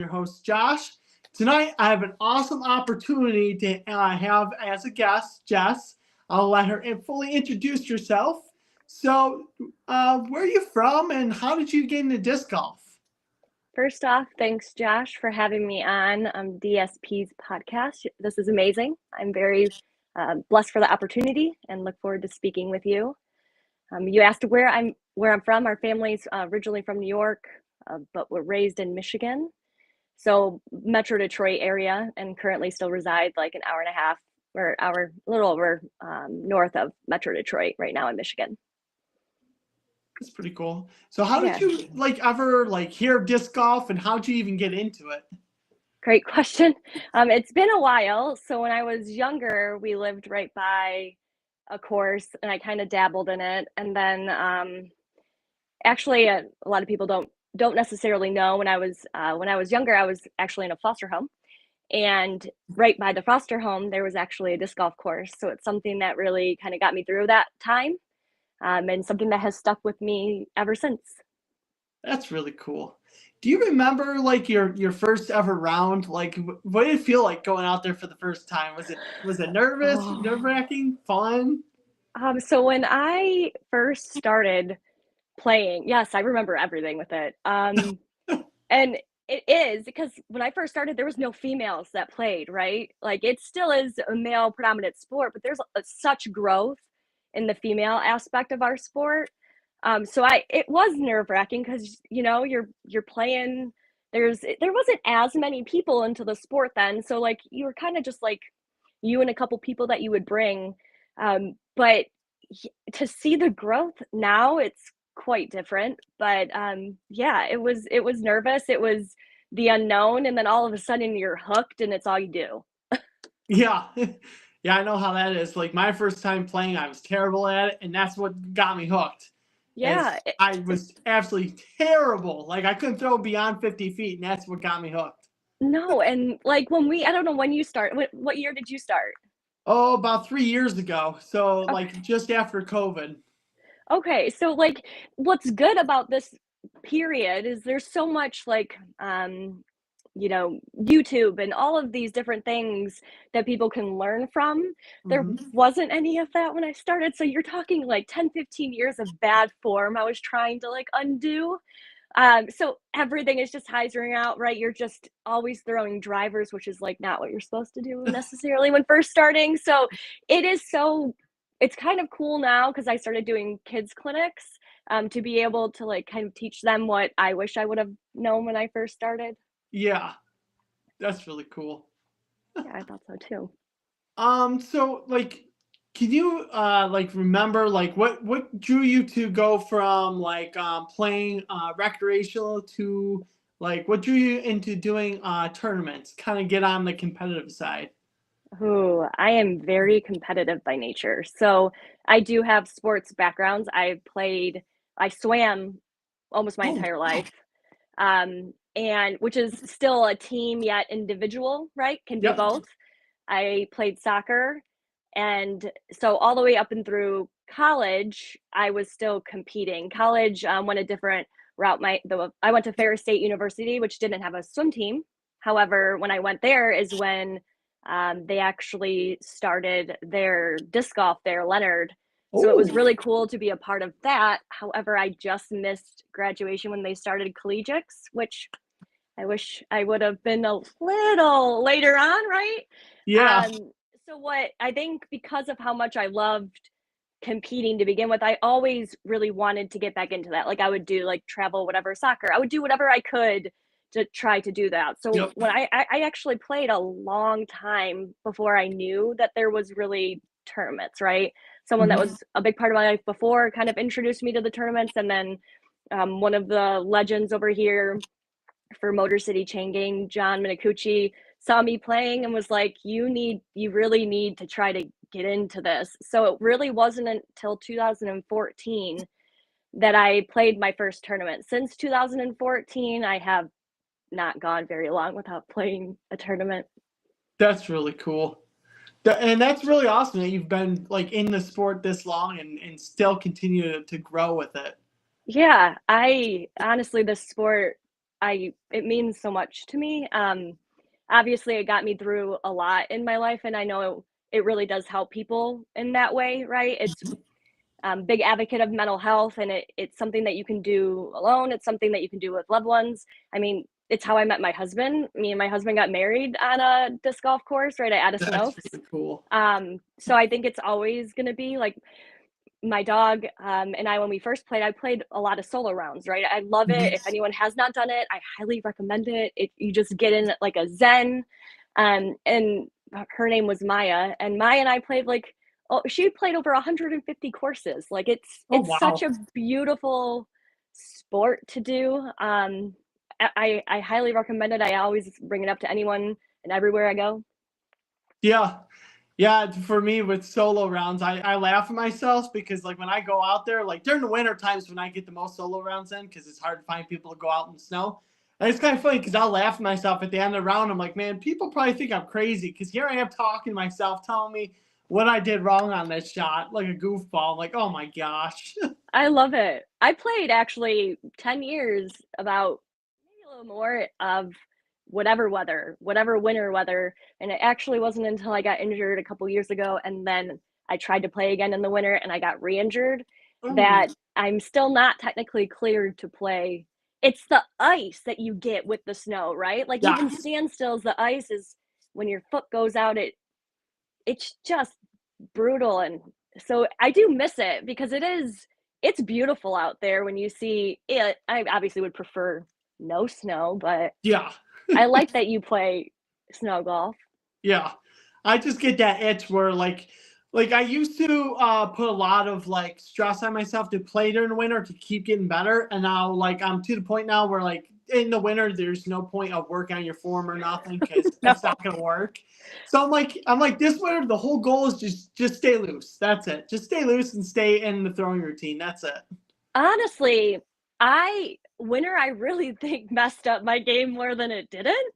your host, Josh. Tonight, I have an awesome opportunity to have as a guest, Jess. I'll let her fully introduce herself. So, where are you from and how did you get into disc golf? First off, thanks, Josh, for having me on DSP's podcast. This is amazing. I'm very blessed for the opportunity and look forward to speaking with you. You asked where I'm from. Our family's originally from New York, but we're raised in Michigan. So Metro Detroit area, and currently still reside like an hour and a half or hour, a little over north of Metro Detroit right now in Michigan. That's pretty cool. So, how did Yeah. you ever hear of disc golf and how'd you even get into it? Great question. It's been a while. So when I was younger, we lived right by a course and I kind of dabbled in it. And then actually a lot of people don't necessarily know when I was younger, I was actually in a foster home. And right by the foster home, there was actually a disc golf course. So it's something that really kind of got me through that time, and something that has stuck with me ever since. That's really cool. Do you remember your first ever round? What did it feel like going out there for the first time? Was it nervous, Oh. nerve-wracking, fun? So when I first started playing, yes, I remember everything with it. And it is because when I first started, there was no females that played, right? Like it still is a male predominant sport, but there's such growth in the female aspect of our sport. So it was nerve wracking because you're playing. There wasn't as many people into the sport then, so like you were kind of just like you and a couple people that you would bring. But to see the growth now, it's quite different. But yeah, it was nervous. It was the unknown, and then all of a sudden you're hooked, and it's all you do. Yeah. Yeah, I know how that is. Like my first time playing, I was terrible at it, and that's what got me hooked. Yeah. As I was absolutely terrible. Like I couldn't throw beyond 50 feet, and that's what got me hooked. No, and like I don't know when you start. What year did you start? Oh, about 3 years ago. So Okay. just after COVID. Okay, so like what's good about this period is there's so much like YouTube and all of these different things that people can learn from. There Hmm. wasn't any of that when I started. So you're talking like 10, 15 years of bad form I was trying to like undo. So everything is just hyzering out, right? You're just always throwing drivers, which is like not what you're supposed to do necessarily when first starting. So it is so it's kind of cool now because I started doing kids clinics, to be able to like kind of teach them what I wish I would have known when I first started. Yeah, that's really cool. Yeah, I thought so too. So can you remember what drew you to go from playing recreational to what drew you into doing tournaments? Kind of get on the competitive side. Ooh, I am very competitive by nature. So I do have sports backgrounds. I swam almost my Oh, entire wow. life. And which is still a team yet individual, right? Can be Yep. both. I played soccer. And so all the way up and through college, I was still competing. College went a different route. I went to Ferris State University, which didn't have a swim team. However, when I went there is when they actually started their disc golf there, Leonard. So it was Oh, really cool to be a part of that. However, I just missed graduation when they started collegiates, which I wish I would have been a little later on, right? yeah. Um, so what I think because of how much I loved competing to begin with, I always really wanted to get back into that. Like I would do like travel, whatever, soccer. I would do whatever I could to try to do that. So Yep. when I actually played a long time before I knew that there was really tournaments, right? Someone that Mhm. was a big part of my life before kind of introduced me to the tournaments, and then one of the legends over here for Motor City Chain Gang, John Minicucci, saw me playing and was like, you really need to try to get into this. So it really wasn't until 2014 that I played my first tournament. Since 2014, I have not gone very long without playing a tournament. That's really cool. And that's really awesome that you've been in the sport this long and still continue to grow with it. Yeah, I honestly, this sport it means so much to me. Obviously it got me through a lot in my life, and I know it really does help people in that way, right? It's big advocate of mental health, and it's something that you can do alone. It's something that you can do with loved ones. I mean, it's how I met my husband. Me and my husband got married on a disc golf course right at Addison That's Oaks. really cool. So I think it's always going to be like my dog and I, when we first played, I played a lot of solo rounds, right? I love it. If anyone has not done it, I highly recommend it. You just get in like a zen. And her name was Maya, and Maya and I played like, oh, she played over 150 courses. Like Oh it's such wow. a beautiful sport to do. I highly recommend it. I always bring it up to anyone and everywhere I go. Yeah. Yeah, for me with solo rounds, I laugh at myself because like when I go out there, like during the winter times when I get the most solo rounds in, because it's hard to find people to go out in the snow. And it's kind of funny because I'll laugh at myself at the end of the round. I'm like, man, people probably think I'm crazy because here I am talking to myself, telling me what I did wrong on this shot, like a goofball. I'm like, oh my gosh. I love it. I played actually 10 years, about maybe a little more, of whatever weather, whatever winter weather. And it actually wasn't until I got injured a couple years ago, and then I tried to play again in the winter and I got re-injured, Ooh, that I'm still not technically cleared to play. It's the ice that you get with the snow, right? Like yeah, even standstills, the ice is, when your foot goes out, it's just brutal. And so I do miss it because it's beautiful out there when you see it. I obviously would prefer no snow, but yeah. I like that you play snow golf. Yeah. I just get that itch where like I used to put a lot of like stress on myself to play during the winter to keep getting better. And now like I'm to the point now where like in the winter there's no point of working on your form or nothing because No, it's not gonna work. So I'm like this winter the whole goal is just stay loose. That's it. Just stay loose and stay in the throwing routine. That's it. honestly, winter I really think messed up my game more than it didn't.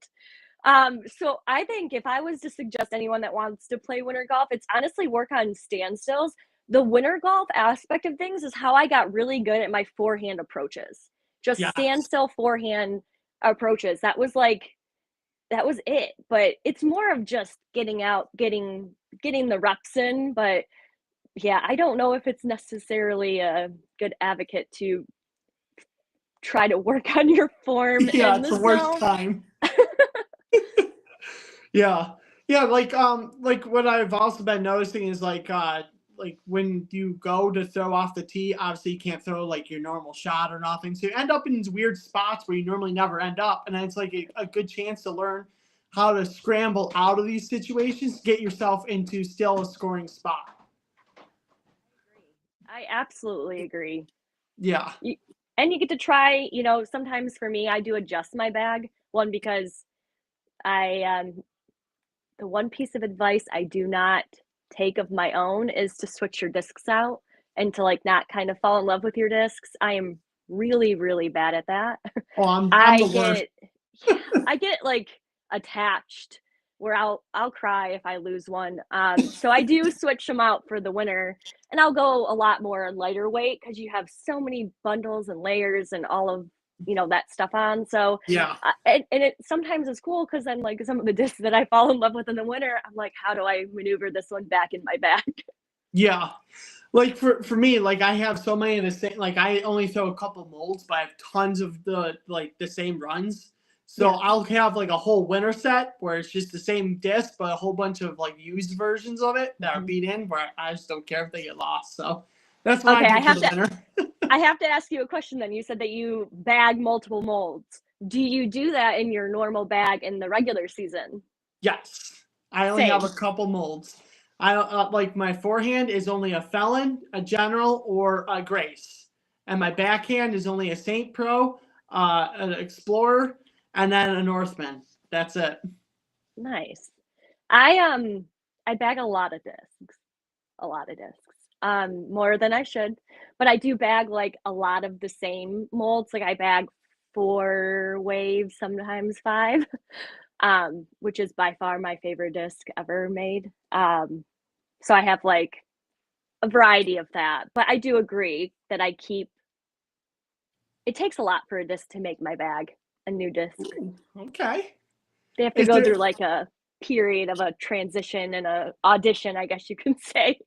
So I think if I was to suggest anyone that wants to play winter golf, it's honestly work on standstills. The winter golf aspect of things is how I got really good at my forehand approaches. Just Yes. standstill forehand approaches. That was it. But it's more of just getting out, getting the reps in. But yeah, I don't know if it's necessarily a good advocate to try to work on your form Yeah, in it's the the worst snow. time. Yeah. Yeah, like what I've also been noticing is like when you go to throw off the tee, obviously you can't throw like your normal shot or nothing. So you end up in these weird spots where you normally never end up. And it's like a good chance to learn how to scramble out of these situations, get yourself into still a scoring spot. I absolutely agree. Yeah. You, and you get to try, sometimes for me, I do adjust my bag. One, because the one piece of advice I do not take of my own is to switch your discs out and to like not kind of fall in love with your discs. I am really, really bad at that. Oh, I'm I the worst. get, yeah, I get like attached where I'll cry if I lose one. So I do switch them out for the winter, and I'll go a lot more lighter weight because you have so many bundles and layers and all of that stuff on. So Yeah. and it sometimes is cool because then like some of the discs that I fall in love with in the winter, I'm like, how do I maneuver this one back in my bag? Yeah. Like for me, like I have so many of the same. Like I only throw a couple molds, but I have tons of the same runs. So Yeah. I'll have like a whole winter set where it's just the same disc, but a whole bunch of like used versions of it that are Mhm. beat in. Where I just don't care if they get lost. So that's what I Okay, do for the winter. I have to ask you a question then. You said that you bag multiple molds. Do you do that in your normal bag in the regular season? Yes, I only have a Same. couple molds. I like my forehand is only a felon, a general, or a grace, and my backhand is only a Saint Pro, an explorer, and then a Northman. That's it. Nice. I bag a lot of discs. A lot of discs. More than I should. But I do bag like a lot of the same molds. Like I bag 4 waves, sometimes 5. Which is by far my favorite disc ever made. So I have like a variety of that. But I do agree that it takes a lot for a disc to make my bag. a new disc. Ooh, okay. They have to Is go there through like a period of a transition and a audition, I guess you can say.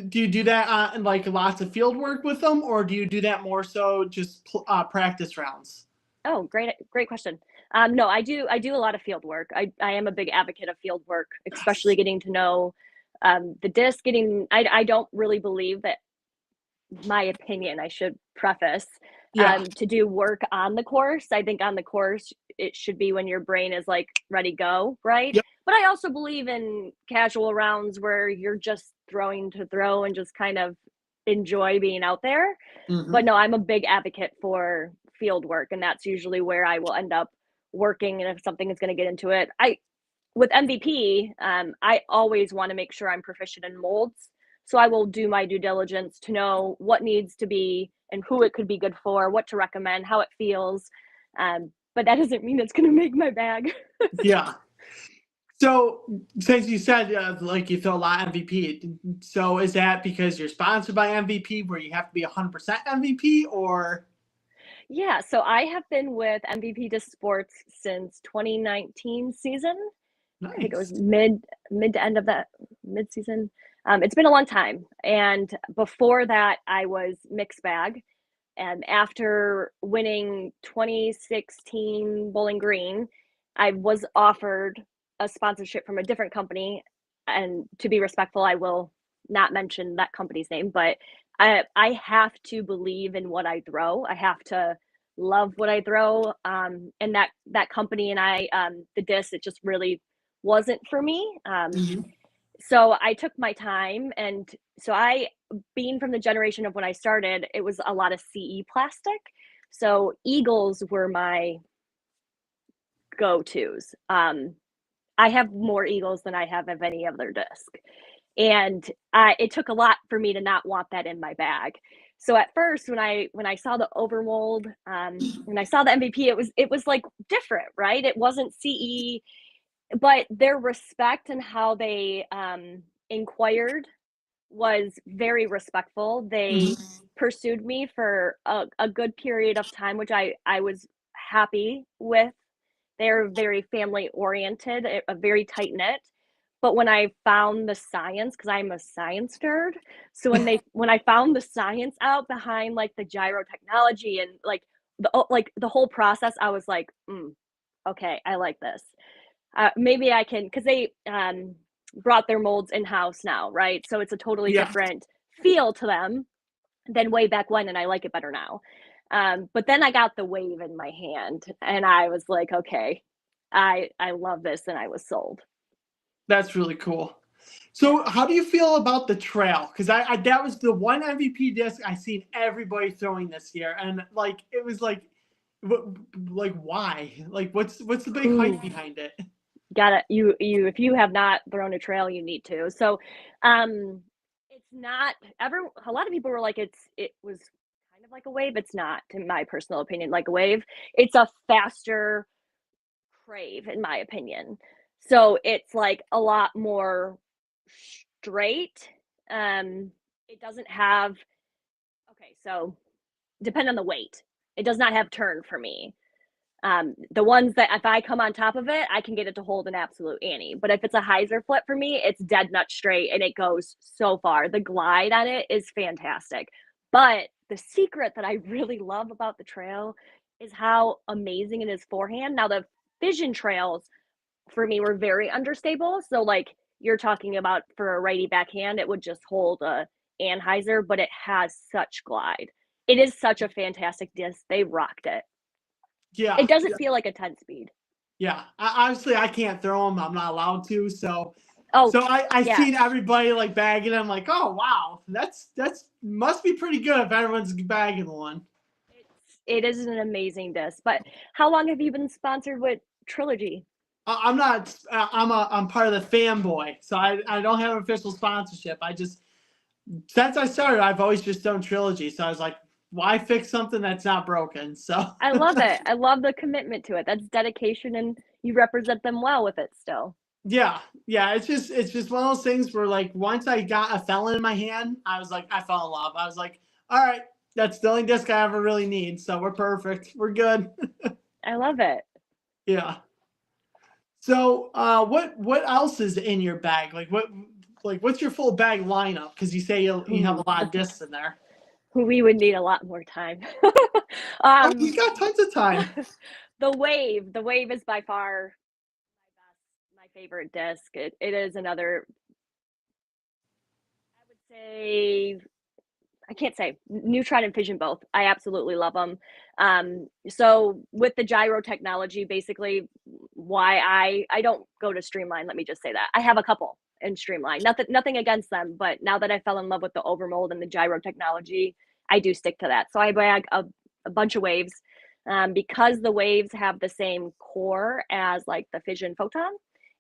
do you do that like lots of field work with them, or do you do that more so just practice rounds? Oh, great question. No, I do a lot of field work. I am a big advocate of field work, especially Yes. getting to know the disc. I don't really believe that my opinion, I should preface, Yeah. to do work on the course. I think on the course, it should be when your brain is like ready, go, right? Yep. But I also believe in casual rounds where you're just throwing to throw and just kind of enjoy being out there. But Hmm. no, I'm a big advocate for field work, and that's usually where I will end up working. And if something is going to get into it, I with MVP, I always want to make sure I'm proficient in molds. So I will do my due diligence to know what needs to be and who it could be good for, what to recommend, how it feels. But that doesn't mean it's going to make my bag. Yeah. So since you said like you feel a lot MVP, so is that because you're sponsored by MVP where you have to be 100% MVP, or Yeah, so I have been with MVP Disc Sports since 2019 season. I think it was nice? mid to end of that mid season. It's been a long time, and before that, I was mixed bag. And after winning 2016 Bowling Green, I was offered a sponsorship from a different company. And to be respectful, I will not mention that company's name, but I have to believe in what I throw. I have to love what I throw. And that company and the disc, it just really wasn't for me. Hmm. So I took my time, and so being from the generation of when I started, it was a lot of CE plastic. So Eagles were my go-tos. I have more Eagles than I have of any other disc. And it took a lot for me to not want that in my bag. So at first, when I saw the overmold, when I saw the MVP, it was like different, right? It wasn't CE, but their respect and how they inquired was very respectful. They Hmm. pursued me for a good period of time, which I was happy with. They're very family oriented, a very tight knit. But when I found the science, because I'm a science nerd, so when I found the science out behind like the gyro technology and like the whole process, I was like, okay, I like this. Maybe I can, because they brought their molds in house now, right? So it's a totally Yeah. different feel to them than way back when, and I like it better now. But then I got the wave in my hand, and I was like, okay, I love this, and I was sold. That's really cool. Yeah. So, how do you feel about the trail? Because I that was the one MVP disc I seen everybody throwing this year, and like it was like, what, like why? Like, what's the big hype Ooh, behind it? got it. You if you have not thrown a trail, you need to. So, um, it's not ever. A lot of people were like, it was kind of like a wave. It's not, in my personal opinion, like a wave. It's a faster crave, in my opinion. So it's like a lot more straight. It doesn't have, okay, so depend on the weight. It does not have turn for me. The ones that if I come on top of it, I can get it to hold an absolute Annie. But if it's a hyzer flip for me, it's dead nut straight and it goes so far. The glide on it is fantastic. But the secret that I really love about the trail is how amazing it is forehand. Now the fission trails for me were very understable. So like you're talking about for a righty backhand, it would just hold a Anheuser, but it has such glide. It is such a fantastic disc. They rocked it. Yeah, It doesn't feel like a 10 speed. yeah. Obviously, I can't throw them. I'm not allowed to. So, Oh, I yeah. seen everybody like bagging them. Like, oh wow, that's must be pretty good if everyone's bagging one. It is an amazing disc. But how long have you been sponsored with Trilogy? I'm not. I'm part of the fanboy, so I don't have official sponsorship. I just since I started, I've always just done trilogy. So I was like, why fix something that's not broken? So I love it. I love the commitment to it. That's dedication, and you represent them well with it still. yeah, yeah. It's just one of those things where like once I got a felon in my hand, I was like I fell in love. I was like, all right, that's the only disc I ever really need. So we're perfect. We're good. I love it. Yeah. So, what else is in your bag? What's your full bag lineup? Because you say you have Ooh, a lot of discs in there. we would need a lot more time. Oh, um, you got tons of time. the wave is by far my favorite disc. It is another, I would say, I can't say Neutron and Fission both. I absolutely love them. So with the gyro technology, basically, why I don't go to Streamline. Let me just say that I have a couple in Streamline. Nothing against them, but now that I fell in love with the overmold and the gyro technology, I do stick to that. So I bag a bunch of waves. Because the waves have the same core as like the Fission Photon.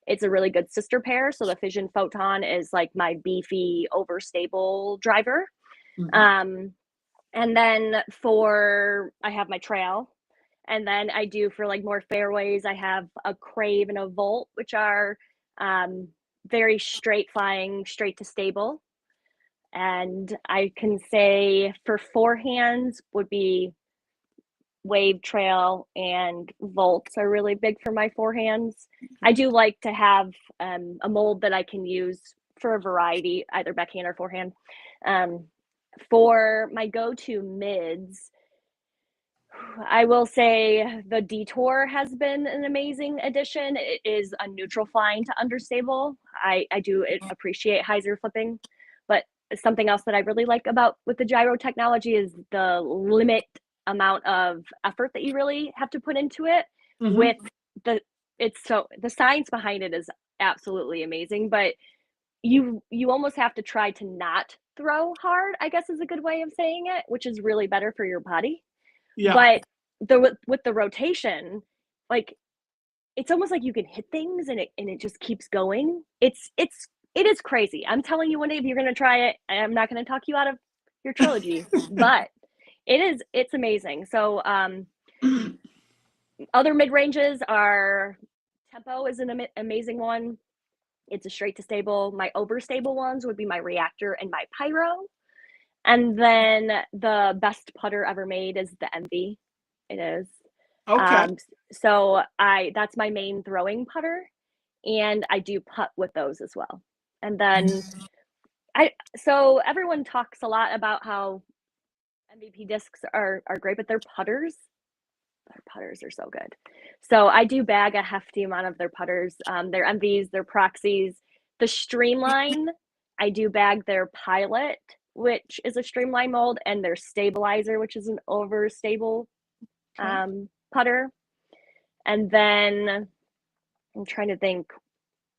It's a really good sister pair. So the Fission Photon is like my beefy, overstable driver. Mhm. Um, and then I have my trail. And then I do for like more fairways, I have a Crave and a Volt, which are um, very straight flying, straight to stable. And I can say for forehands would be Wave, Trail, and Volts are really big for my forehands. I do like to have a mold that I can use for a variety, either backhand or forehand. Um, for my go-to mids, I will say the Detour has been an amazing addition. It is a neutral flying to understable. I do appreciate hyzer flipping, but something else that I really like about with the gyro technology is the limit amount of effort that you really have to put into it. Mhm. With the the science behind it is absolutely amazing, but you almost have to try to not throw hard, I guess is a good way of saying it, which is really better for your body. Yeah. But with the rotation, like it's almost like you can hit things and it just keeps going. It is crazy. I'm telling you, one day if you're gonna try it, I'm not gonna talk you out of your trilogy, but it's amazing. So other mid ranges are Tempo is an amazing one. It's a straight to stable. My overstable ones would be my Reactor and my Pyro. And then the best putter ever made is the Envy. It is. Okay. Um, so that's my main throwing putter, and I do putt with those as well. And then so everyone talks a lot about how MVP discs are great, but their putters are so good. So I do bag a hefty amount of their putters, their MVs, their proxies, the Streamline. I do bag their Pilot, which is a Streamline mold, and their Stabilizer, which is an overstable Okay. putter. And then I'm trying to think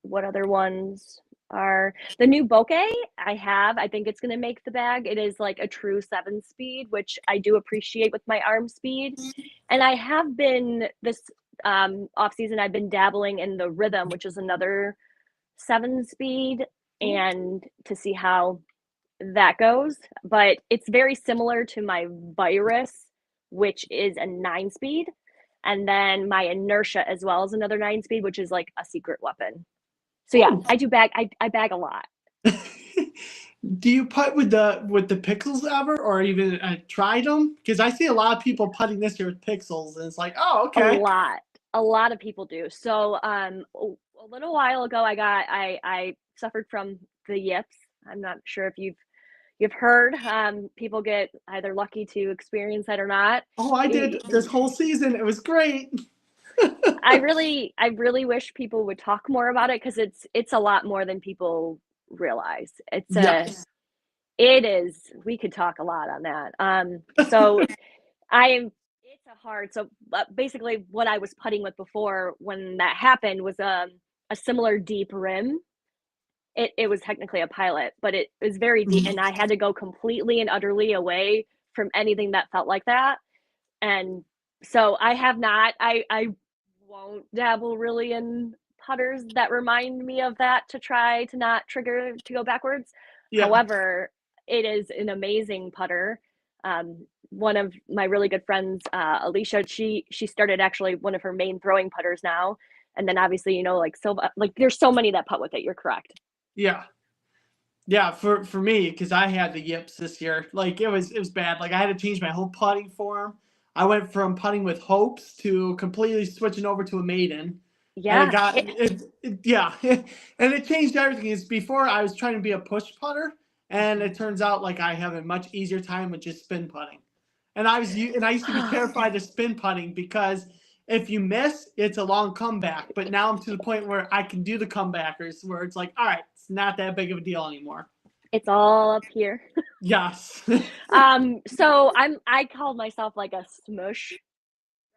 what other ones are the new bokeh I think it's going to make the bag. It is like a true 7-speed, which I do appreciate with my arm speed. And I have been this off season, I've been dabbling in the Rhythm, which is another 7-speed, and to see how that goes. But it's very similar to my Virus, which is a 9-speed. And then my Inertia as well as another 9-speed, which is like a secret weapon. So yeah, Oh. I do bag. I bag a lot. Do you putt with the pixels ever, or even tried them? Because I see a lot of people putting this year with pixels, and it's like, oh, A okay. lot. A lot of people do. So a little while ago, I suffered from the yips. I'm not sure if you've heard. People get either lucky to experience that or not. Oh, I did this whole season. It was great. I really wish people would talk more about it because it's a lot more than people realize. Yes. It is. We could talk a lot on that. So I am. It's a hard. So basically, what I was putting with before when that happened was a similar deep rim. It was technically a Pilot, but it was very deep, and I had to go completely and utterly away from anything that felt like that. And so I have not. I won't dabble really in putters that remind me of that to try to not trigger to go backwards. Yeah. However, it is an amazing putter. One of my really good friends, Alicia, she started actually one of her main throwing putters now, and then obviously like so like there's so many that putt with it. You're correct. Yeah. Yeah. For me, because I had the yips this year. Like it was bad. Like I had to change my whole putting form. I went from putting with hopes to completely switching over to a maiden. And it Yeah. got yeah, and it changed everything. Is before I was trying to be a push putter, and it turns out like I have a much easier time with just spin putting. And I used to be terrified of spin putting because if you miss, it's a long comeback. But now I'm to the point where I can do the comebackers, where it's like, all right, it's not that big of a deal anymore. It's all up here. Yes. So I call myself like a smush.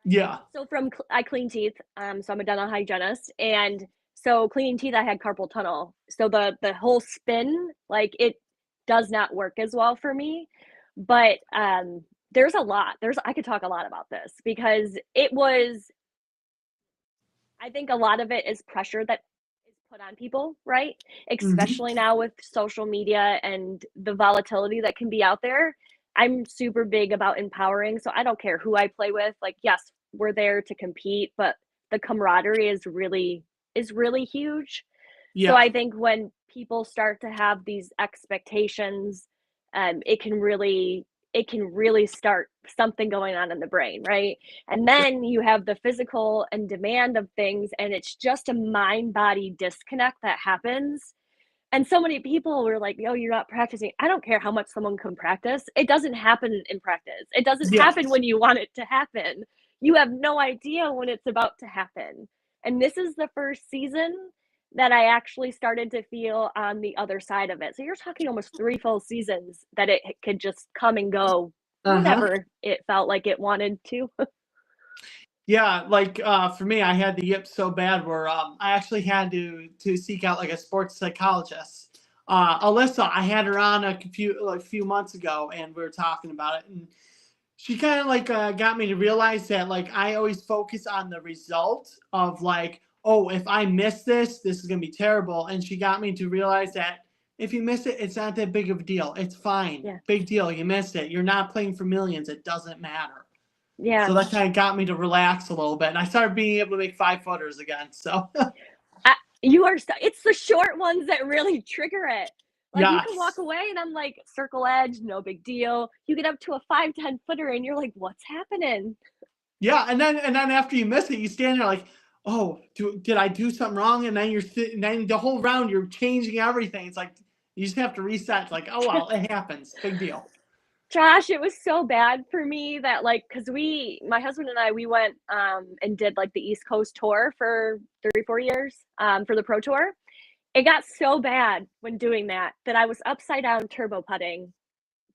Yeah. So I clean teeth. So I'm a dental hygienist, and so cleaning teeth, I had carpal tunnel. So the whole spin, like it does not work as well for me. But there's a lot. I could talk a lot about this because it was. I think a lot of it is pressure that is put on people, right? Hmm. Especially now with social media and the volatility that can be out there. I'm super big about empowering, so I don't care who I play with. Like, yes, we're there to compete, but the camaraderie is really huge. So Yeah. I think when people start to have these expectations, it can really start something going on in the brain, right? And then you have the physical and demand of things, and it's just a mind body disconnect that happens. And so many people were like, "Oh, you're not practicing." I don't care how much someone can practice. It doesn't happen in practice. It doesn't happen Yes. when you want it to happen. You have no idea when it's about to happen. And this is the first season that I actually started to feel on the other side of it. So you're talking almost 3 full seasons that it could just come and go Uh huh. whenever it felt like it wanted to. Yeah, like for me, I had the yips so bad where I actually had to seek out like a sports psychologist. Alyssa, I had her on a few months ago, and we were talking about it, and she kind of like got me to realize that like I always focus on the result of like, oh, if I miss this, this is gonna be terrible, and she got me to realize that if you miss it, it's not that big of a deal. It's fine. Yeah. Big deal. You missed it. You're not playing for millions. It doesn't matter. Yeah. So that kind of got me to relax a little bit, and I started being able to make 5 footers again. So I, it's the short ones that really trigger it. Like you can walk yes, away and I'm like, circle edge, no big deal. You get up to a 5-10 footer and you're like, what's happening? yeah, and then after you miss it, you stand there like, oh, did I do something wrong? And then then the whole round you're changing everything. It's like you just have to reset. It's like, oh well, it happens. Big deal. Josh, it was so bad for me that like, cause my husband and I, we went and did like the East Coast tour for 3-4 years for the pro tour. It got so bad when doing that I was upside down turbo putting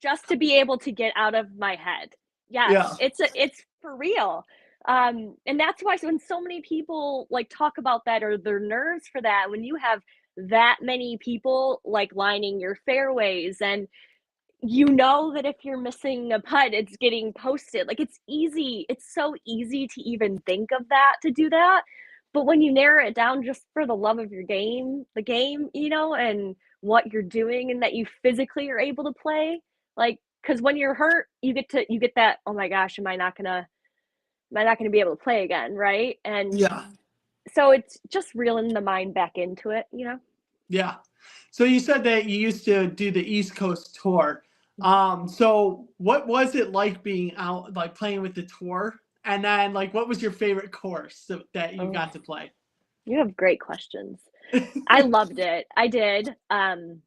just to be able to get out of my head. Yes, Yeah. it's for real. And that's why when so many people like talk about that or their nerves for that, when you have that many people like lining your fairways and you know that if you're missing a putt, it's getting posted. Like it's easy. It's so easy to even think of that to do that. But when you narrow it down just for the love of your game, the game, and what you're doing and that you physically are able to play, like because when you're hurt, you get that, oh my gosh, am I not gonna be able to play again, right? And Yeah. so it's just reeling the mind back into it. Yeah. So you said that you used to do the East Coast tour. So what was it like being out, like playing with the tour? And then, like, what was your favorite course that you Oh, got to play? you have great questions. I loved it. I did. It was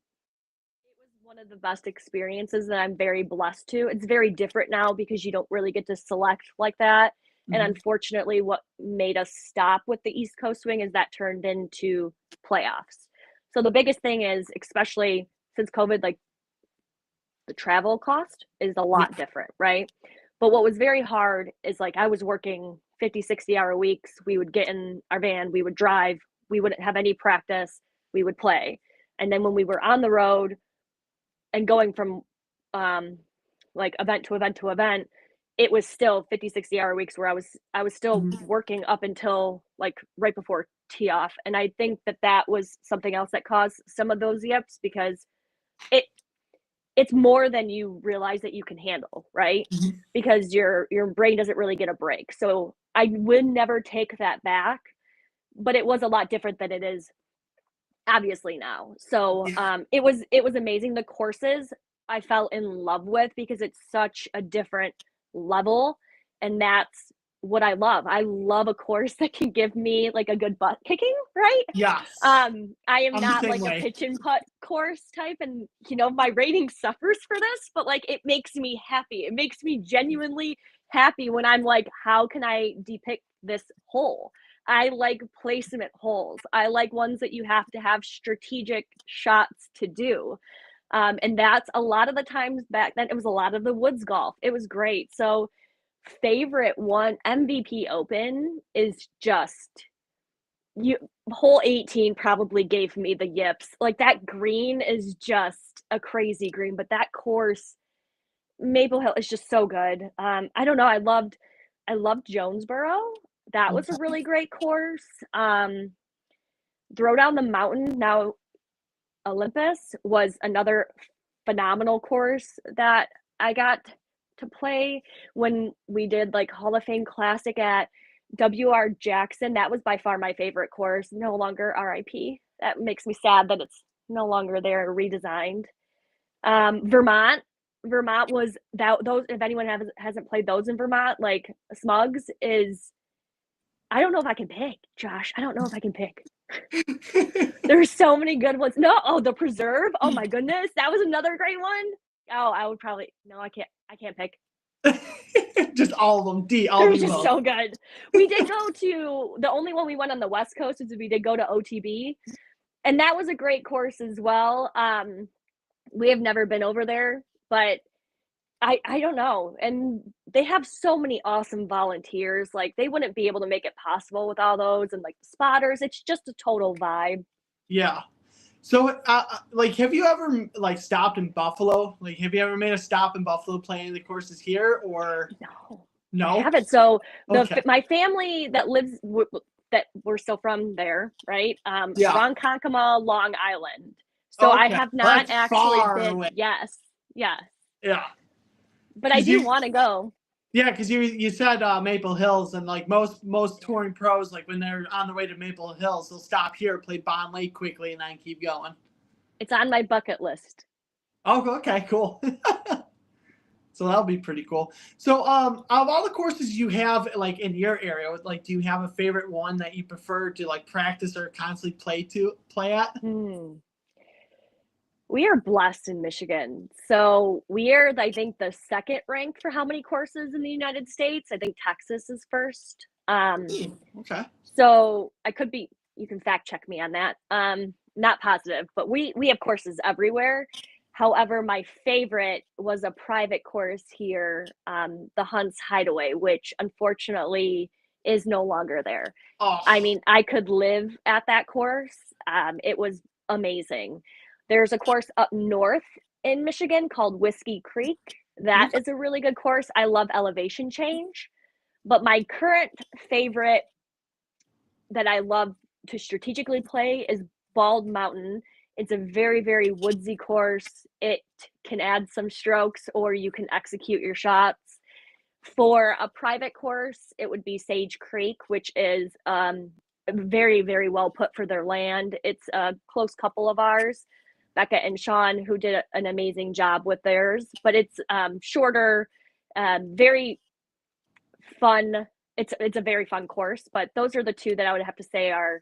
one of the best experiences that I'm very blessed to. It's very different now because you don't really get to select like that. And Mhm. unfortunately, what made us stop with the East Coast swing is that turned into playoffs. So the biggest thing is, especially since COVID, like the travel cost is a Yeah. lot different, right? But what was very hard is like I was working 50, 60-hour weeks. We would get in our van, we would drive, we wouldn't have any practice, we would play. And then when we were on the road, and going from um like event to event to event, it was still 50, 60-hour weeks where I was still Mhm. working up until like right before tee off. And I think that was something else that caused some of those yips because it it's more than you realize that you can handle, right? Mhm. Because your brain doesn't really get a break. So I would never take that back, but it was a lot different than it is obviously now. So Yeah. it was amazing. The courses I fell in love with because it's such a different level. And that's what I love. I love a course that can give me like a good butt kicking, right? Yes. I am I'm the not same like a way. pitch and putt course type, and my rating suffers for this, but like it makes me happy. It makes me genuinely happy when I'm like, how can I depict this hole? I like placement holes. I like ones that you have to have strategic shots to do. And that's a lot of the times back then, it was a lot of the woods golf. It was great. So, favorite one, MVP Open is just you hole 18 probably gave me the yips. Like that green is just a crazy green, but that course, Maple Hill, is just so good. I don't know. I loved Jonesboro. That was a really great course. Throw Down the Mountain, now Olympus, was another phenomenal course that I got to play when we did like Hall of Fame Classic at WR Jackson. That was by far my favorite course. No longer RIP. That makes me sad that it's no longer there, redesigned. Vermont. Vermont was that those. If anyone hasn't played those in Vermont, like Smugs is. I don't know if I can pick, Josh. I don't know if I can pick. There's so many good ones. No, the Preserve. Oh my goodness, that was another great one. Oh, I would probably no. I can't pick. Just all of them. All They're of just them. so good. We did go to the only one we went on the West Coast is we did go to OTB, and that was a great course as well. We have never been over there, but I don't know. And they have so many awesome volunteers. Like they wouldn't be able to make it possible with all those and like the spotters. It's just a total vibe. Yeah. So, like, have you ever like stopped in Buffalo? Like, have you ever made a stop in Buffalo playing the courses here, or No, I no? haven't. So Okay. my family that lives that we're still from there, right? Yeah. Ronkonkoma, Long Island. So I Okay. have Well, not that's actually far been. away. Yes, yes, Yeah. but I Because do want to go. yeah, because you said Maple Hills, and like most touring pros, like when they're on the way to Maple Hills, they'll stop here, play Bond Lake quickly, and then keep going. It's on my bucket list. Oh, okay, cool. So that'll be pretty cool. So, of all the courses you have, like in your area, like, do you have a favorite one that you prefer to like practice or constantly play at? Hmm. We are blessed in Michigan. So we are, I think, the second ranked for how many courses in the United States. I think Texas is first. Okay. So I could be, you can fact check me on that. Not positive, but we have courses everywhere. However, my favorite was a private course here, the Hunts Hideaway, which unfortunately is no longer there. Oh, I mean, I could live at that course. It was amazing. There's a course up north in Michigan called Whiskey Creek. That okay. is a really good course. I love elevation change. But my current favorite that I love to strategically play is Bald Mountain. It's a very, very woodsy course. It can add some strokes or you can execute your shots. For a private course, it would be Sage Creek, which is very, very well put for their land. It's a close couple of ours, Becca and Sean, who did an amazing job with theirs. But it's shorter, very fun. It's a very fun course. But those are the two that I would have to say are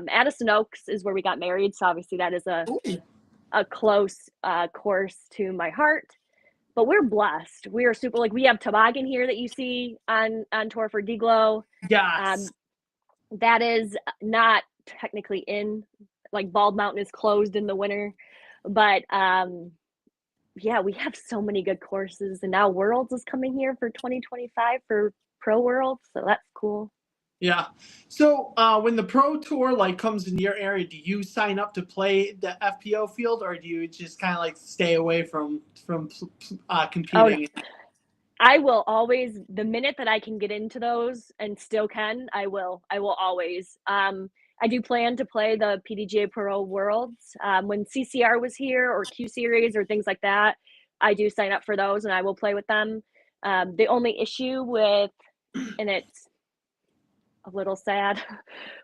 Addison Oaks is where we got married. So obviously that is a close course to my heart. But we're blessed. We are super, like we have toboggan here that you see on tour for D-Glow. Yes. That is not technically in, like Bald Mountain is closed in the winter, but yeah, we have so many good courses, and now Worlds is coming here for 2025 for Pro Worlds, so that's cool. Yeah. So, when the pro tour like comes in your area, do you sign up to play the FPO field, or do you just kind of like stay away from Oh no, competing? I will always, the minute that I can get into those and still can, I will always. I do plan to play the PDGA Pro Worlds when CCR was here or Q Series or things like that. I do sign up for those and I will play with them. The only issue with, and it's a little sad,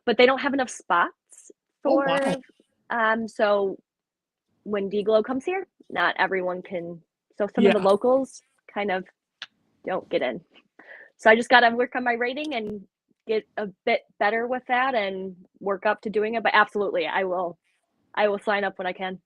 but they don't have enough spots Oh wow. for. So when D-Glow comes here, not everyone can. So some of Yeah. the locals kind of don't get in. So I just got to work on my rating and get a bit better with that and work up to doing it. But absolutely, I will sign up when I can.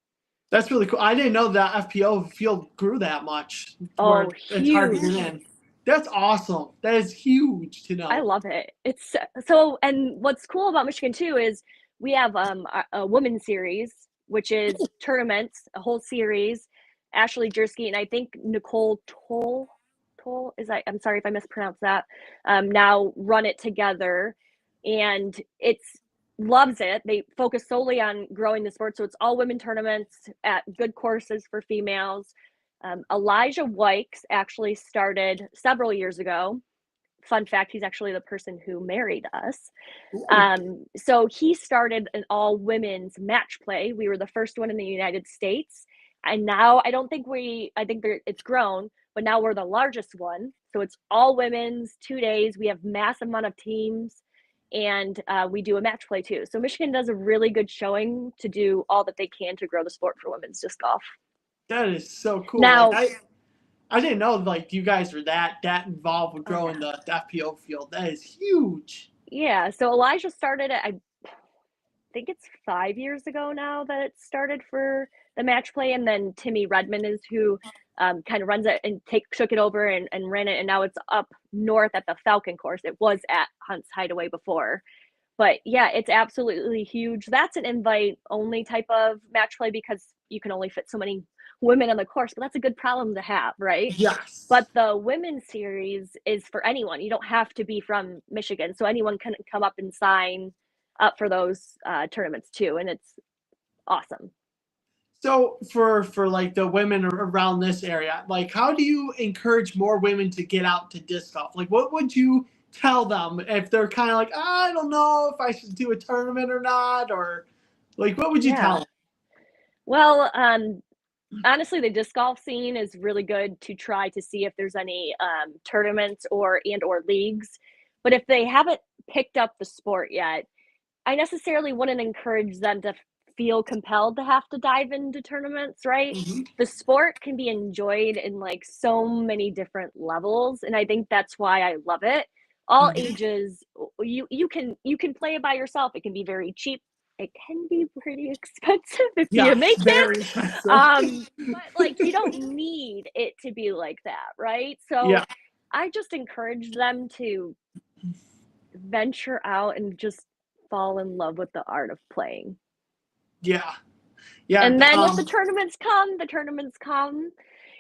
That's really cool. I didn't know that FPO field grew that much where Oh, it's hard to get huge. in. That's awesome. That is huge to I know. love it. It's so, and what's cool about Michigan too is we have a women's series, which is tournaments, a whole series. Ashley Jersky and I think Nicole Toll is I'm sorry if I mispronounced that. Now run it together, and it's loves it. They focus solely on growing the sport, so it's all women tournaments at good courses for females. Elijah Wykes actually started several years ago. Fun fact, he's actually the person who married us. So he started an all women's match play. We were the first one in the United States. And now I think it's grown, but now we're the largest one. So it's all women's, 2 days. We have massive amount of teams, and we do a match play too. So Michigan does a really good showing to do all that they can to grow the sport for women's disc golf. That is so cool. Now, Like I didn't know like you guys were that involved with oh, growing yeah. the FPO field. That is huge. Yeah, so Elijah started it, I think it's 5 years ago now that it started for the match play, and then Timmy Redmond is who kind of runs it and took it over and ran it, and now it's up north at the Falcon course. It was at Hunt's Hideaway before. But yeah, it's absolutely huge. That's an invite only type of match play because you can only fit so many women on the course, but that's a good problem to have, right? Yes. But the women's series is for anyone. You don't have to be from Michigan, so anyone can come up and sign up for those tournaments too, and it's awesome. So for like the women around this area, like how do you encourage more women to get out to disc golf? Like what would you tell them if they're kind of like, I don't know if I should do a tournament or not, or like what would you tell Yeah. them? Well, honestly, the disc golf scene is really good to try to see if there's any tournaments or leagues. But if they haven't picked up the sport yet, I necessarily wouldn't encourage them to feel compelled to have to dive into tournaments, right? Mm-hmm. The sport can be enjoyed in like so many different levels, and I think that's why I love it. All Mm-hmm. ages, you can play it by yourself. It can be very cheap. It can be pretty expensive if you Yes, make very it. expensive. But like you don't need it to be like that, right? So Yeah, I just encourage them to venture out and just fall in love with the art of playing. yeah, yeah. And then if the tournaments come,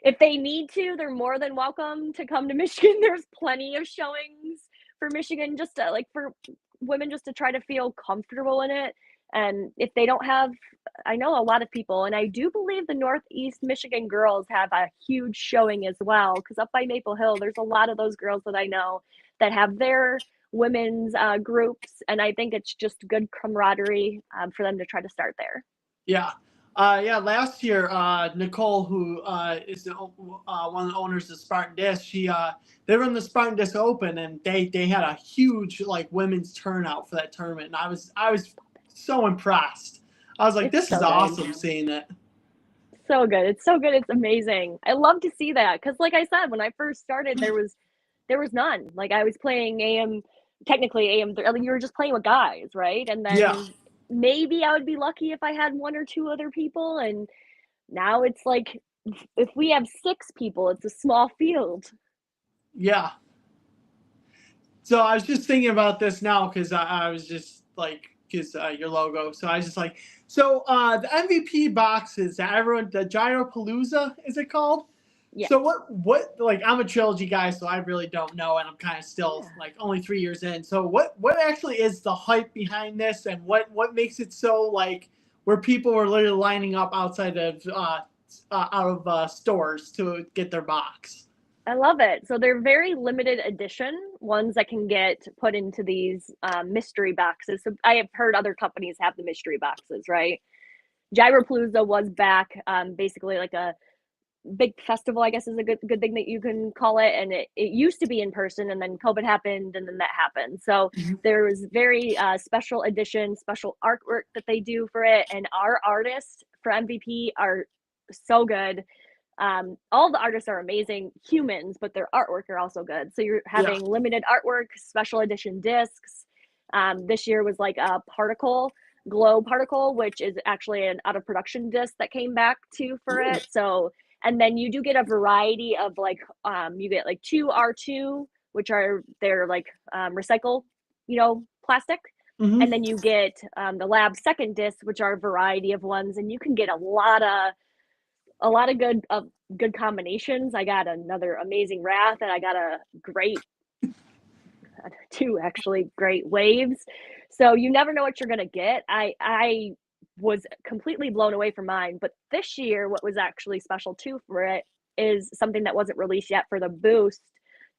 If they need to, they're more than welcome to come to Michigan. There's plenty of showings for Michigan just to like for women just to try to feel comfortable in it. And if they don't have, I know a lot of people, and I do believe the Northeast Michigan girls have a huge showing as well. Because up by Maple Hill, there's a lot of those girls that I know that have their women's groups, and I think it's just good camaraderie for them to try to start there. Yeah. Yeah, last year, Nicole, who is one of the owners of Spartan Disc, they run the Spartan Disc Open, and they had a huge like women's turnout for that tournament, and I was so impressed. I was like, It's this is so awesome good. seeing it. So good. It's so good. It's amazing. I love to see that because, like I said, when I first started, there was none. Like I was playing AM, technically AM. You were just playing with guys, right? And Yeah, then maybe I would be lucky if I had one or two other people. And now it's like if we have six people, it's a small field. yeah. So I was just thinking about this now because I was just like, because your logo. So I was just like, so the MVP boxes that everyone, the Gyropalooza, is it called? Yes. So what like I'm a trilogy guy, so I really don't know, and I'm kind of still Yeah. like only 3 years in. So what actually is the hype behind this, and what makes it so like where people are literally lining up outside of out of stores to get their box? I love it. So they're very limited edition ones that can get put into these mystery boxes. So I have heard other companies have the mystery boxes, right? Gyropalooza was back, basically like a big festival, I guess is a good thing that you can call it. And it used to be in person, and then COVID happened, and then that happened. So there was very special edition, special artwork that they do for it. And our artists for MVP are so good. All the artists are amazing humans, but their artwork are also good. So you're Yeah. having limited artwork, special edition discs. This year was like a glow particle, which is actually an out of production disc that came back too for Ooh. it. So, and then you do get a variety of like, you get like 2R2, which are they're like recycle, plastic. Hmm. And then you get the lab second disc, which are a variety of ones, and you can get a lot of good combinations. I got another amazing wrath, and I got a great two actually great waves. So you never know what you're gonna get. I was completely blown away from mine, but this year, what was actually special too for it is something that wasn't released yet for the boost.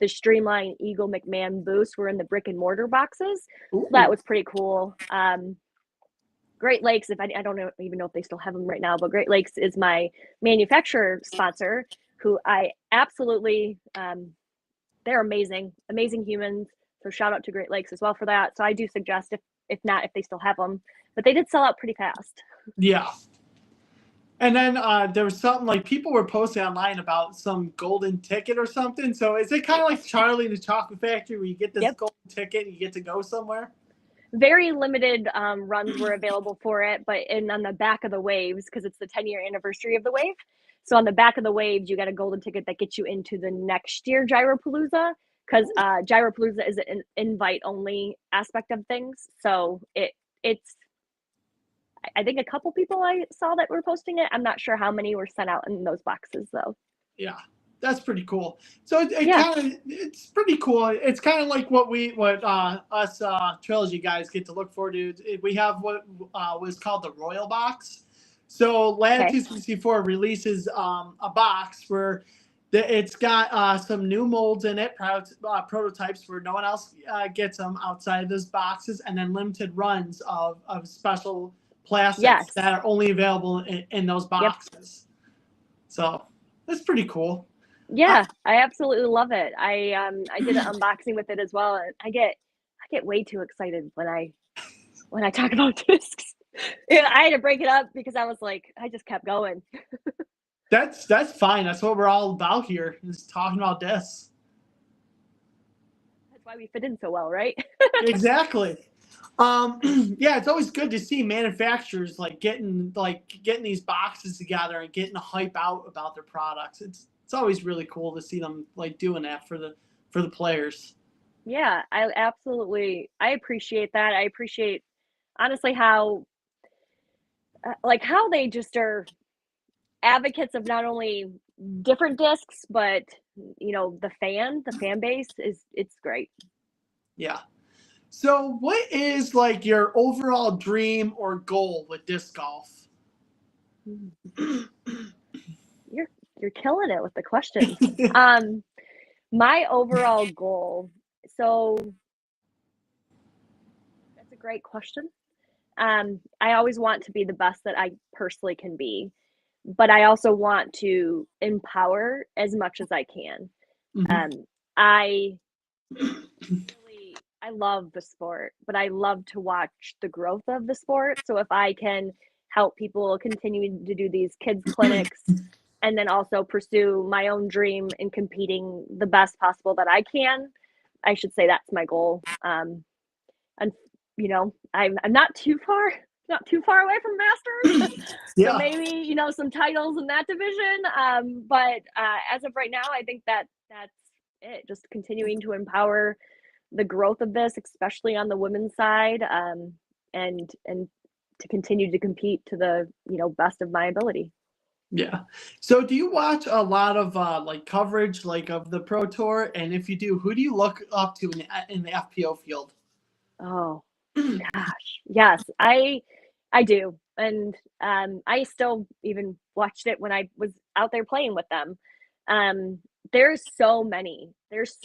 The Streamline Eagle McMahon boost were in the brick and mortar boxes. So that Ooh. was pretty cool. Great Lakes, if I don't even know if they still have them right now, but Great Lakes is my manufacturer sponsor, who I absolutely, they're amazing, amazing humans. So shout out to Great Lakes as well for that. So I do suggest if not, if they still have them, but they did sell out pretty fast. Yeah. And then there was something like people were posting online about some golden ticket or something. So is it kind of like Charlie and the Chocolate Factory where you get this Yep. golden ticket and you get to go somewhere? Very limited runs were available for it, but on the back of the waves, because it's the 10-year anniversary of the wave. So on the back of the waves, you got a golden ticket that gets you into the next year Gyropalooza, because Gyropalooza is an invite only aspect of things. So it's I think a couple people I saw that were posting it. I'm not sure how many were sent out in those boxes though. Yeah, that's pretty cool. So Yeah. it's pretty cool. It's kind of like what us trilogy guys get to look forward to. We have what was called the Royal Box. So Okay. Latitude 64 releases a box where it's got some new molds in it, prototypes where no one else gets them outside of those boxes, and then limited runs of special plastics Yes. that are only available in those Yep. boxes. So that's pretty cool. Yeah, I absolutely love it. I did an unboxing with it as well, and I get way too excited when I talk about discs. Yeah, I had to break it up because I was like, I just kept going. That's fine. That's what we're all about here, is talking about this. That's why we fit in so well, right? Exactly. Yeah, it's always good to see manufacturers getting these boxes together and getting a hype out about their products. It's always really cool to see them like doing that for the players. Yeah, I appreciate that. I appreciate honestly how how they just are advocates of not only different discs, but the fan base it's great. Yeah. So, what is like your overall dream or goal with disc golf? Mm. You're killing it with the questions. Um, my overall goal. So that's a great question. I always want to be the best that I personally can be, but I also want to empower as much as I can. Mhm. Um, I I love the sport, but I love to watch the growth of the sport. So if I can help people continue to do these kids clinics and then also pursue my own dream in competing the best possible that I can, I should say that's my goal. And I'm not too far away from masters. So Yeah. maybe, some titles in that division. But as of right now, I think that's it. Just continuing to empower the growth of this, especially on the women's side, and to continue to compete to the best of my ability. Yeah. So, do you watch a lot of like coverage like of the Pro Tour? And if you do, who do you look up to in the FPO field? Oh gosh, yes, I do, and I still even watched it when I was out there playing with them. Um, there's so many. There's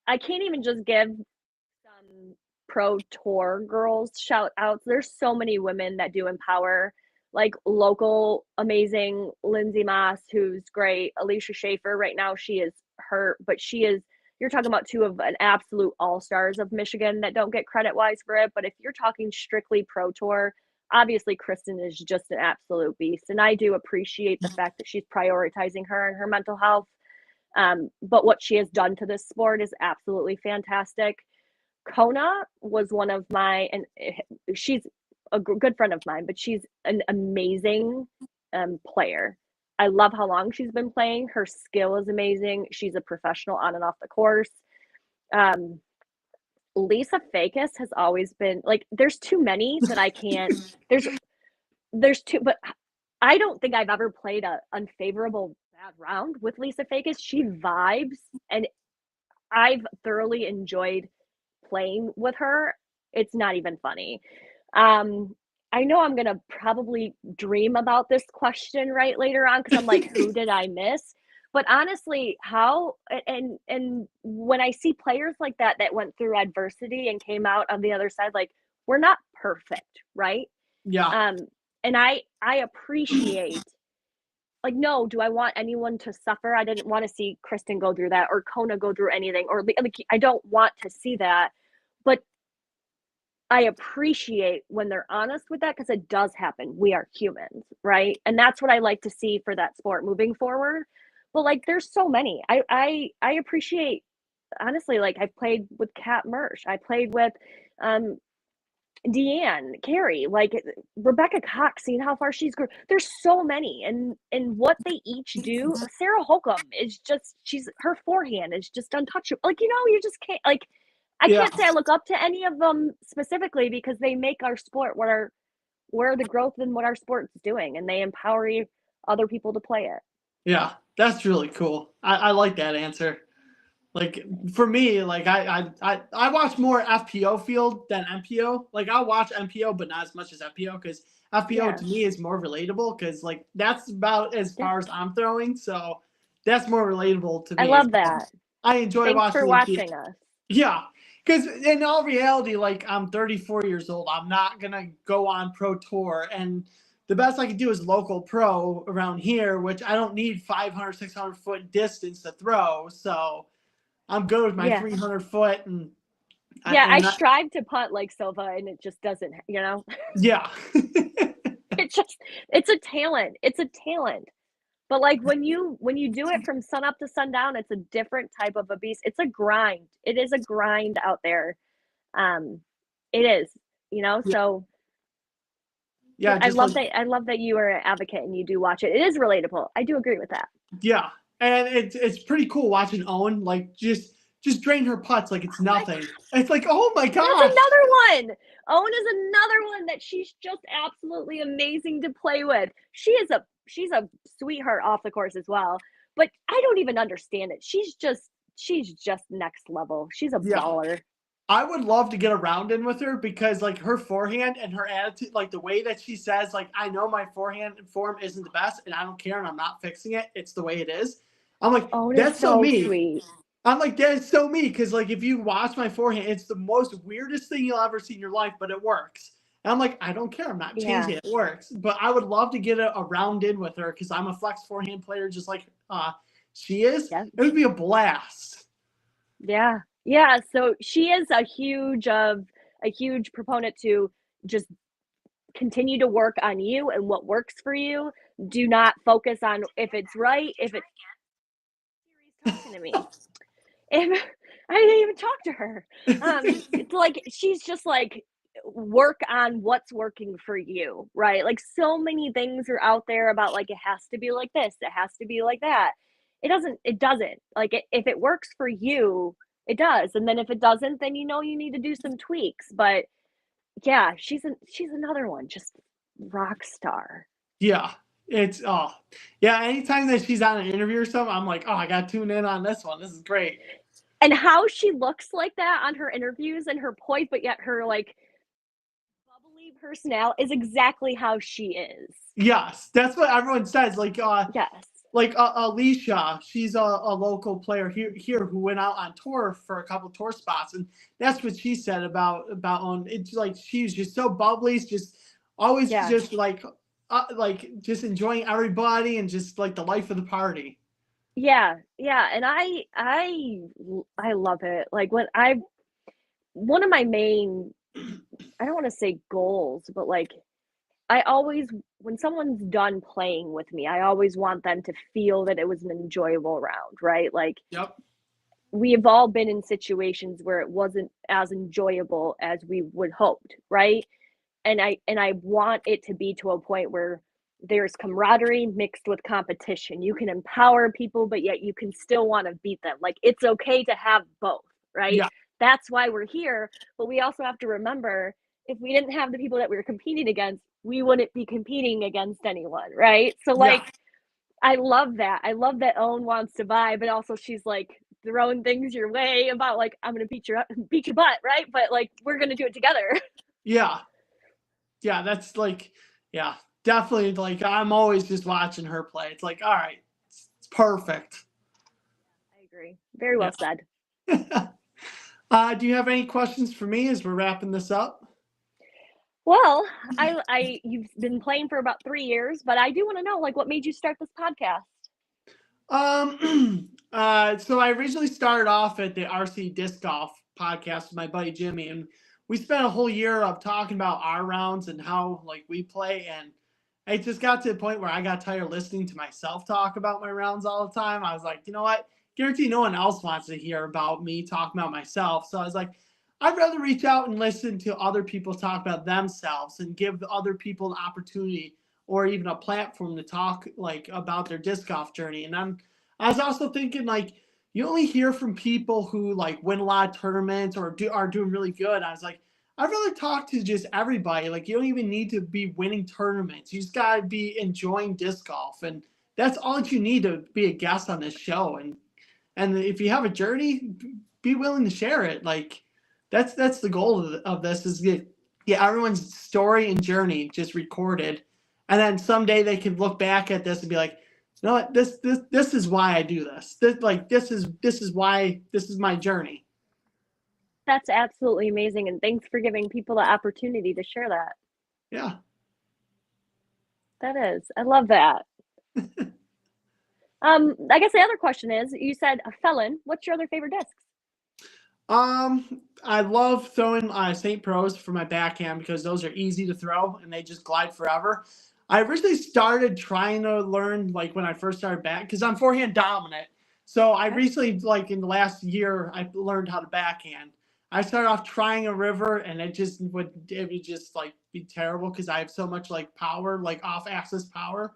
I can't even just give some pro tour girls shout outs. There's so many women that do empower, like local amazing Lindsay Moss, who's great. Alicia Schaefer, right now she is hurt, but she is. You're talking about two of an absolute all stars of Michigan that don't get credit wise for it. But if you're talking strictly pro tour, obviously Kristen is just an absolute beast, and I do appreciate the fact that she's prioritizing her and her mental health. But what she has done to this sport is absolutely fantastic. Kona was one of my, and she's a good friend of mine, but she's an amazing player. I love how long she's been playing. Her skill is amazing. She's a professional on and off the course. Lisa Fakis has always been like, there's too many that I can't, there's too, but I don't think I've ever played a unfavorable bad round with Lisa Fakis. She vibes, and I've thoroughly enjoyed playing with her. It's not even funny. I know I'm gonna probably dream about this question right later on because I'm like, who did I miss? But honestly, how and when I see players like that that went through adversity and came out on the other side, like, we're not perfect, right? Yeah. And I appreciate, like, no, do I want anyone to suffer? I didn't want to see Kristen go through that, or Kona go through anything, or like, I don't want to see that. But I appreciate when they're honest with that, because it does happen. We are humans, right? And that's what I like to see for that sport moving forward. But like, there's so many. I appreciate, honestly, like, I've played with Kat Mersch. I played with Deanne, Carrie, like Rebecca Cox, seeing how far she's grown. There's so many, and what they each do. Sarah Holcomb is just, her forehand is just untouchable. Like, you just can't, like, I Yeah. can't say I look up to any of them specifically, because they make our sport where the growth in what our sport's doing, and they empower other people to play it. Yeah. That's really cool. I like that answer. Like, for me, like, I watch more FPO field than MPO. Like, I'll watch MPO, but not as much as FPO, because FPO Yeah. to me is more relatable, because like, that's about as Yeah. far as I'm throwing. So that's more relatable to I me. love that. I enjoy Thanks for watching. watching us. Yeah. Because in all reality, like, I'm 34 years old. I'm not going to go on pro tour. And the best I can do is local pro around here, which I don't need 500, 600 foot distance to throw. So I'm good with my Yeah. 300 foot. And Yeah, I strive to punt like Silva, and it just doesn't, yeah. it's a talent. It's a talent. But like, when you do it from sun up to sundown, it's a different type of a beast. It's a grind. It is a grind out there. It is, Yeah. so Yeah. I Just love like, that. I love that you are an advocate and you do watch it. It is relatable. I do agree with that. yeah. And it's pretty cool watching Owen, like, just drain her putts like it's nothing. It's like, oh my That's gosh. another one. Owen is another one that she's just absolutely amazing to play with. She's a sweetheart off the course as well. But I don't even understand it. She's just next level. She's a Yeah. baller. I would love to get a round in with her, because like, her forehand and her attitude, like the way that she says, like, I know my forehand form isn't the best and I don't care and I'm not fixing it. It's the way it is. I'm like, Owen that's is so me. sweet. I'm like, that is so me. Because like, if you watch my forehand, it's the most weirdest thing you'll ever see in your life, but it works. And I'm like, I don't care. I'm not changing it. It works. But I would love to get a round in with her, because I'm a flex forehand player just like she is. Yeah. It would be a blast. Yeah. Yeah. So she is a huge proponent to just continue to work on you and what works for you. Do not focus on if it's right, if it's talking to me. If I didn't even talk to her. It's like, she's just like, work on what's working for you, right? Like, so many things are out there about, like, it has to be like this, it has to be like that. It doesn't. Like, if it works for you, it does. And then if it doesn't, then you need to do some tweaks. But yeah, she's another one, just rock star. Yeah. It's yeah, anytime that she's on an interview or something, I'm like, oh, I gotta tune in on this one. This is great. And how she looks like that on her interviews, and her poise, but yet her, like, bubbly personality is exactly how she is. Yes, that's what everyone says. Like, Yes. like Alicia, she's a local player here who went out on tour for a couple tour spots, and that's what she said about it's like, she's just so bubbly, just always just like just enjoying everybody, and just like the life of the party. Yeah, and I love it. Like, one of my main, I don't want to say goals, but like, when someone's done playing with me, I always want them to feel that it was an enjoyable round, right? Like, Yep. we've all been in situations where it wasn't as enjoyable as we would hoped, right? And I want it to be to a point where there's camaraderie mixed with competition. You can empower people, but yet you can still want to beat them. Like, it's okay to have both, right? Yeah. That's why we're here. But we also have to remember, if we didn't have the people that we were competing against, we wouldn't be competing against anyone, right? So, Yeah. like, I love that. I love that Owen wants to buy, but also she's like throwing things your way about like, I'm gonna beat your butt, right? But like, we're gonna do it together. Yeah. Yeah. That's like, yeah, definitely. Like, I'm always just watching her play. It's like, all right, it's perfect. I agree. Very well said. Yeah. Do you have any questions for me as we're wrapping this up? Well, I you've been playing for about 3 years, but I do want to know, like, what made you start this podcast? So I originally started off at the RC Disc Golf podcast with my buddy Jimmy, and we spent a whole year of talking about our rounds and how like we play, and it just got to the point where I got tired of listening to myself talk about my rounds all the time. I was like, you know what? Guarantee no one else wants to hear about me talking about myself. So I was like, I'd rather reach out and listen to other people talk about themselves and give other people an opportunity or even a platform to talk like about their disc golf journey. And I was also thinking like you only hear from people who like win a lot of tournaments or are doing really good. I was like, I'd rather talk to just everybody. Like you don't even need to be winning tournaments. You just gotta be enjoying disc golf, and that's all that you need to be a guest on this show. And if you have a journey, be willing to share it. Like that's the goal of this is get everyone's story and journey just recorded, and then someday they can look back at this and be like, you know what, this is why I do this. This is why this is my journey. That's absolutely amazing, and thanks for giving people the opportunity to share that. Yeah. That is, I love that. I guess the other question is, you said a felon. What's your other favorite discs? I love throwing St. Pros for my backhand because those are easy to throw and they just glide forever. I originally started trying to learn like when I first started back because I'm forehand dominant. So I Okay. recently, like in the last year, I learned how to backhand. I started off trying a river and it would just like be terrible because I have so much like power, like off axis power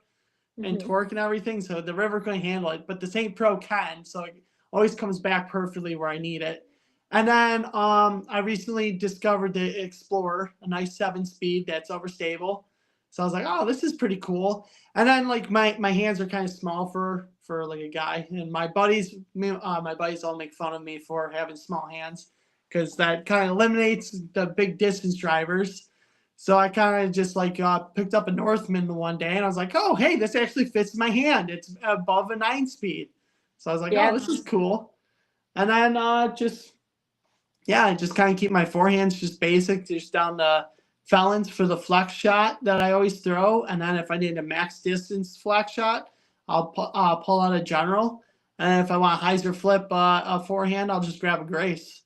and Mm-hmm. torque and everything. So the river couldn't handle it, but the St. Pro can. So it always comes back perfectly where I need it. And then I recently discovered the Explorer, a nice 7-speed that's overstable. So I was like, oh, this is pretty cool. And then like my hands are kind of small for like a guy, and my buddies all make fun of me for having small hands because that kind of eliminates the big distance drivers. So I kind of just like picked up a Northman one day, and I was like, oh, hey, this actually fits my hand. It's above a 9-speed. So I was like, oh, Yeah, this is cool. And then I just kind of keep my forehands just basic, just down the felons for the flex shot that I always throw. And then if I need a max distance flex shot, I'll pull out a general. And if I want a hyzer flip a forehand, I'll just grab a Grace.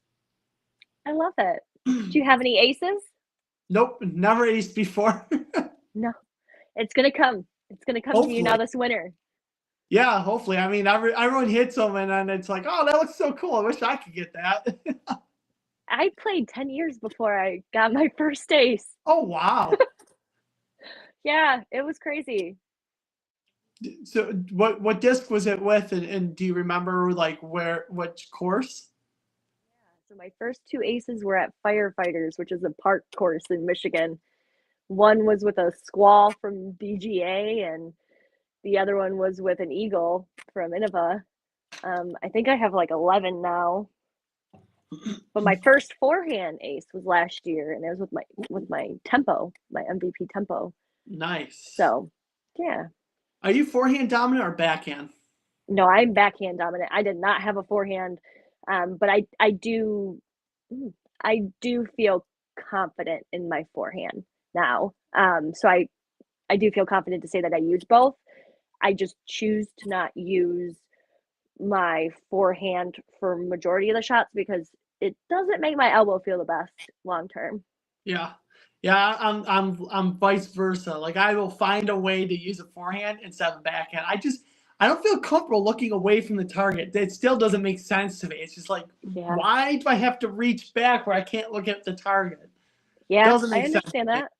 I love it. Do you have any aces? Nope, never aced before. No. It's gonna come. It's gonna come to you now Hopefully. this winter. Yeah, hopefully. I mean, everyone hits them, and then it's like, oh, that looks so cool. I wish I could get that. I played 10 years before I got my first ace. Oh, wow. Yeah, it was crazy. So what disc was it with, and do you remember like which course? So my first two aces were at Firefighters, which is a park course in Michigan. One was with a Squall from DGA, and the other one was with an Eagle from Innova. I think I have like 11 now. But my first forehand ace was last year, and it was with my tempo, my MVP tempo. Nice. So, yeah. Are you forehand dominant or backhand? No, I'm backhand dominant. I did not have a forehand, but I do feel confident in my forehand now. So I do feel confident to say that I use both. I just choose to not use my forehand for majority of the shots because it doesn't make my elbow feel the best long term. Yeah. Yeah, I'm vice versa. Like I will find a way to use a forehand instead of a backhand. I don't feel comfortable looking away from the target. It still doesn't make sense to me. It's just like, Yeah. why do I have to reach back where I can't look at the target? Yeah, Doesn't I make sense understand to me. that.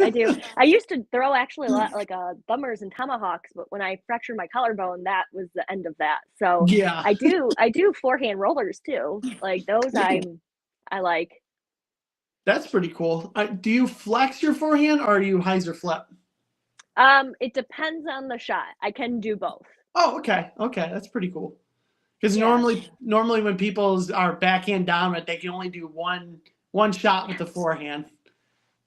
I do. I used to throw actually a lot like thumbers and tomahawks, but when I fractured my collarbone, that was the end of that. So Yeah. I do forehand rollers too. Like those I like. That's pretty cool. Do you flex your forehand or do you hyzer flip? It depends on the shot. I can do both. Oh, okay. Okay, that's pretty cool. Because Yeah. normally when people are backhand dominant, they can only do one shot with the forehand.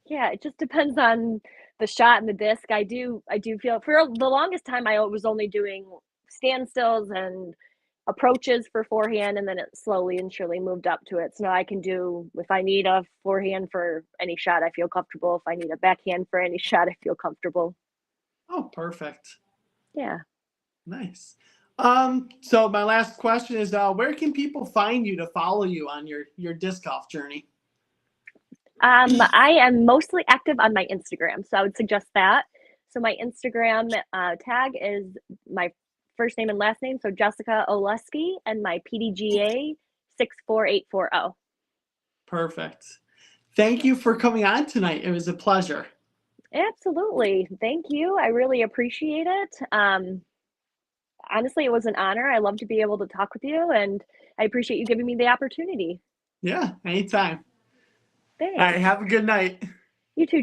Yeah, it just depends on the shot and the disc. I do feel for the longest time I was only doing standstills and approaches for forehand, and then it slowly and surely moved up to it. So now I can do if I need a forehand for any shot, I feel comfortable. If I need a backhand for any shot, I feel comfortable. Oh, perfect. Yeah. Nice. So my last question is, where can people find you to follow you on your disc golf journey? I am mostly active on my Instagram, so I would suggest that. So my Instagram tag is my first name and last name, so Jessica Oleskie, and my PDGA 64840. Perfect. Thank you for coming on tonight. It was a pleasure. Absolutely, thank you. I really appreciate it. Honestly, it was an honor. I love to be able to talk with you, and I appreciate you giving me the opportunity. Yeah, anytime. All right, Thanks. have a good night. You too.